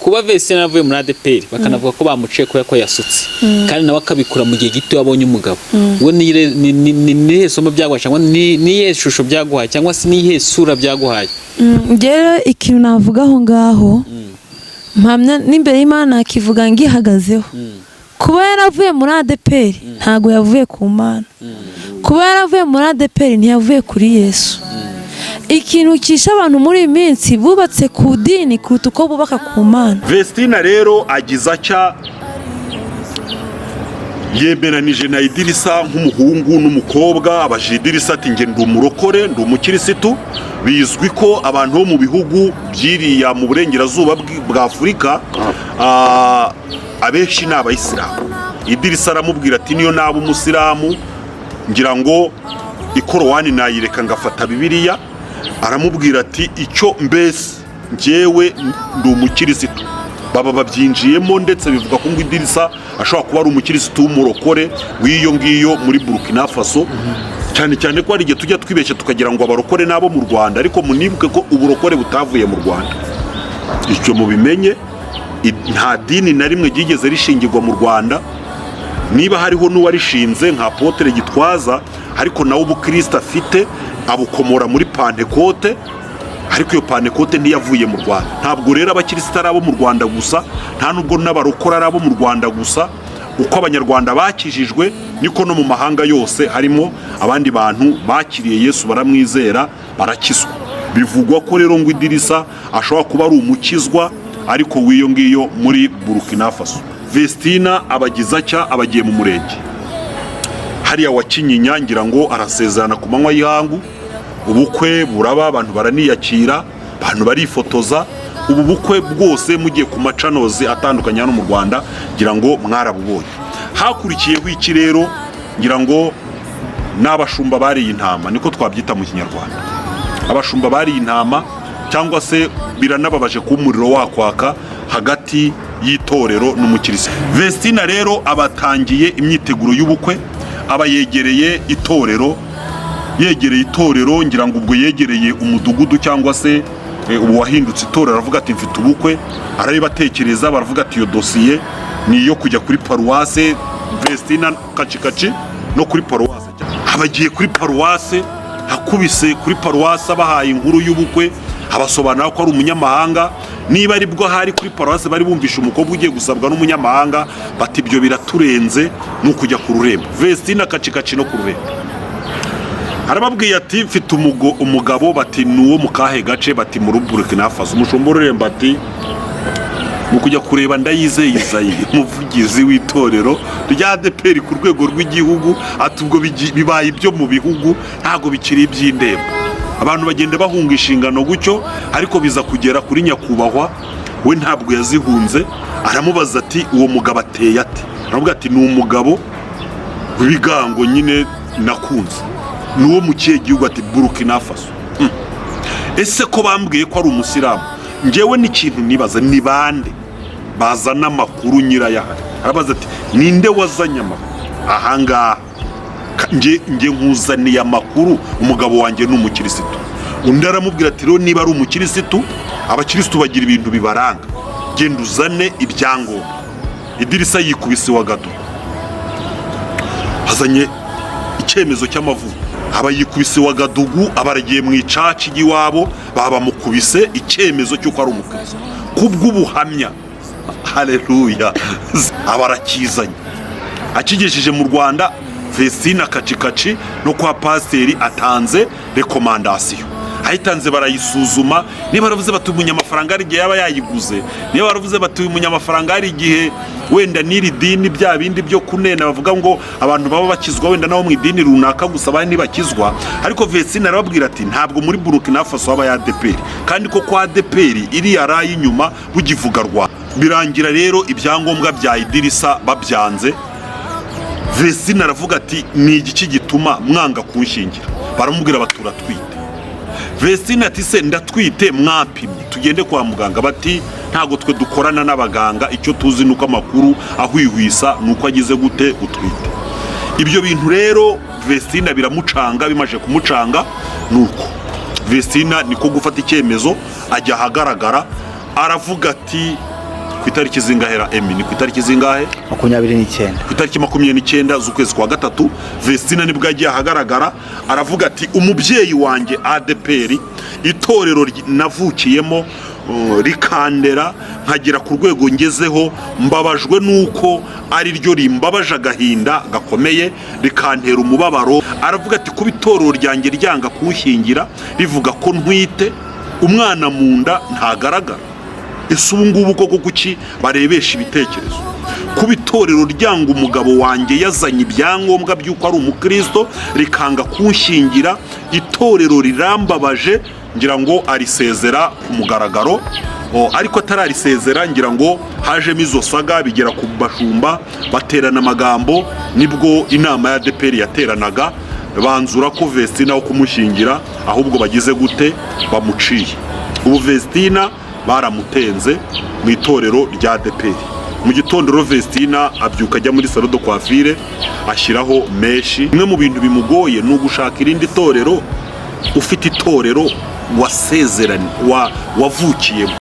kuba Vestina avuye muri ADPR bakanavuga ko bamuciye ko yasutse kandi nawe akabikura mu gihe gito yabonye umugabo we ni somo byaguhaye cyangwa ni shusho byaguhaye cyangwa se ni sura byaguhaye. Ngero ikintu navuga aho ngaho mpamya n'imbere y'Imana akivuga ngihagazeho kuba yaravuye muri ADPR ntago yavuye ku Mana, kuba yaravuye muri ADPR ntiyavuye kuri Yesu. Ikintu kisha abantu muri iyi minsi bubatse ku dini kuruta uko bubaka ku Mana. Vestina rero agiza cya yemeranije na Idirisa nk'umuhungu n'umukobwa. Abaje Idirisa ati nge ndi umurokore, ndi umukirisitu. Bizwi ko abantu bo mu bihugu byiriya mu burengerazuba bwa Afurika abenshi ni abayisilamu. Idirisa aramubwira ati niyo naba umusilamu ngira ngo ikorowani nayireka ngafata Bibiliya. Aramubwira ati icyo mbese njyewe ndi umukirisitu. Baba babyinjiyemo ndetse bivuga ko ngo Idirisa ashobora kuba ari umukirisitu w'umurokore w'iyo ngiyo muri Burkina Faso. Cyane cyane ko hari igihe tujya twibeshya tukagira ngo abarokore nabo mu Rwanda, ariko munibuke ko uburokore butavuye mu Rwanda. Icyo mubimenye, nta dini na rimwe ryigeze rishingirwa mu Rwanda. Niba hariho n'uwarishinze nka Apotre Gitwaza, ariko nawe ubukristo afite abukomora muri Pentecote, ariko iyo Pentecote ntiyavuye mu Rwanda. Ntabwo rero abakristo ari abo mu Rwanda gusa, nta nubwo n'abarokora ari abo mu Rwanda gusa. Uko abanyarwanda bakijijwe niko no mu mahanga yose harimo abandi bantu bakiriye Yesu baramwizera barakizwa. Bivugwa ko rero ngo Idirisa ashobora kuba ari umukizwa ariko w'iyo ngiyo muri Burkina Faso. Vestina abagiza cya abagiye mu murenge hariya wa Kinyinya, ngira ngo arasezerana ku manywa y'ihangu. Ubukwe buraba, abantu baraniyakira, abantu barifotoza. Ubu bukwe bwose mugiye ku macanozi atandukanye hano mu Rwanda ngira ngo mwarabubonye. Hakurikiyeho iki rero, ngira ngo n'abashumba bari intama, niko twabyita mu Kinyarwanda. Abashumba bari intama, cyangwa se biranababaje ku umuriro wakwaka hagati y'itorero n'umukirisitu. Vestina rero abatangiye imyiteguro y'ubukwe, aba yegereye itorero, ngira ngo ubwo yegereye umudugudu cyangwa se ubu wahindutse itorero. Aravuga ati mfite ubukwe, arabibatekereza, baravuga ati iyo dosiye ni iyo kujya kuri paruwase. Vestina kacikaci no kuri paruwase, abagiye kuri paruwase, hakubise kuri paruwase abahaye inkuru y'ubukwe, abasobanura ko ari umunyamahanga. Niba ari bwo hari kuri paruwase bari bumvisha umukobwa ugiye gusabwa n'umunyamahanga, bati ibyo biraturenze no kujya ku rurembo. Vestina kacikaci no ku rurembo arababwiye ati mfite umugabo, bati nuwo mu kahe gace, bati muri Burkina Faso. Umushumba ururembo ati mu kujya kureba Ndayizeye Isayi, umuvugizi w'itorero rya ADPR ku rwego rw'igihugu. Ati ubwo bibaye ibyo mu bihugu ntago bikiri iby'indembo, abantu bagenda bahunga inshingano gutyo, ariko biza kugera kuri nyakubahwa we ntabwo yazihunze. Aramubaza ati uwo mugabo ateye ate? Aravuga ati ni umugabo w'ibigango nyine nakunze. Nuwo mu kihe gihugu? Ati Burkina Faso. Ese ko bambwiye ko ari umusilamu, njyewe n'ikintu nibaza ni bande bazana amakuru nyirayahari. Arabaza ati ninde wazanye amakuru ahangaha? Nge nkuzaniye amakuru, umugabo wanjye ni umukirisitu. Undi aramubwira ati rero niba ari umukirisitu, abakirisitu bagira ibintu bibaranga, genda uzane ibyangombwa. Idirisa yikubise wa Gadugu, hazanye icyemezo cy'amavuko. Aba yikubise wa Gadugu, abaragiye mu icaci y'iwabo, baba mukubise icyemezo cy'uko ari umukristo kubw'ubuhamya. Haleluya! Abarakizanye akigejeje mu Rwanda. Vestina kacikaci no kwa pasiteri atanze rekomandasiyo. Ayitanze barayisuzuma, niba baravuze bati umunyamafaranga ari igihe yaba yayiguze, niba baravuze bati umunyamafaranga ari igihe wenda n'iri dini bya bindi byo kunena bavuga ngo abantu baba bakizwa wenda nabo mu idini runaka gusa abandi bakizwa. Ariko Vestina arababwira ati ntabwo muri Burkina Faso haba ya ADPR, kandi ko kwa ADPR iri yaraye inyuma bugivuga rwa. Birangira rero ibyangombwa bya Idirisa babyanze. Vestina aravuga ati ni igiki gituma mwanga kunshingira? Baramubwira batura twite. Vestina ati se ndatwite, mwapimye tugende kwa muganga? Bati ntago twe dukorana n'abaganga, icyo tuzi nuko amakuru ahwihwisa nuko agize gute utwite. Ibyo bintu rero Vestina biramucanga. Bimaje kumucanga nuko Vestina niko gufata icyemezo, ajya ahagaragara, aravuga ati ku itariki zingahera emi ni ku itariki zingahe 29. ku itariki 29 z'ukwezi kwa gatatu Vestina nibwo yagiye ahagaragara aravuga ati umubyeyi wanjye ADPR itorero navukiyemo rikandera nkagera ku rwego ngezeho mbabajwe nuko ari ryo rimbabaje agahinda gakomeye rikantera umubabaro. Aravuga ati kuba itorero ryanjye ryanga kunshyingira rivuga ko ntwite umwana mu nda ntagaragara. Ese ubu ngubu koko kuki barebesha ibitekerezo? Kuba itorero ryanga umugabo wanjye yazanye ibyangombwa by'uko ari umukristo rikanga kunshyingira, itorero rirambabaje. Ngira ngo arisezera ku mugaragaro, ariko atararisezera ngira ngo hajemo izo saga bigera ku bashumba baterana amagambo, nibwo inama ya ADPR yateranaga banzura ko Vestina wo kumushyingira ahubwo bagize gute bamuciye. Ubu Vestina baramutenze mu itorero rya ADPR. Mu gitondo Vestina abyuka ajya muri salon de coiffure ashyiraho meshi. Imwe mu bintu bimugoye ni ugushaka irindi torero ufite itorero wasezeranye wavukiyemo.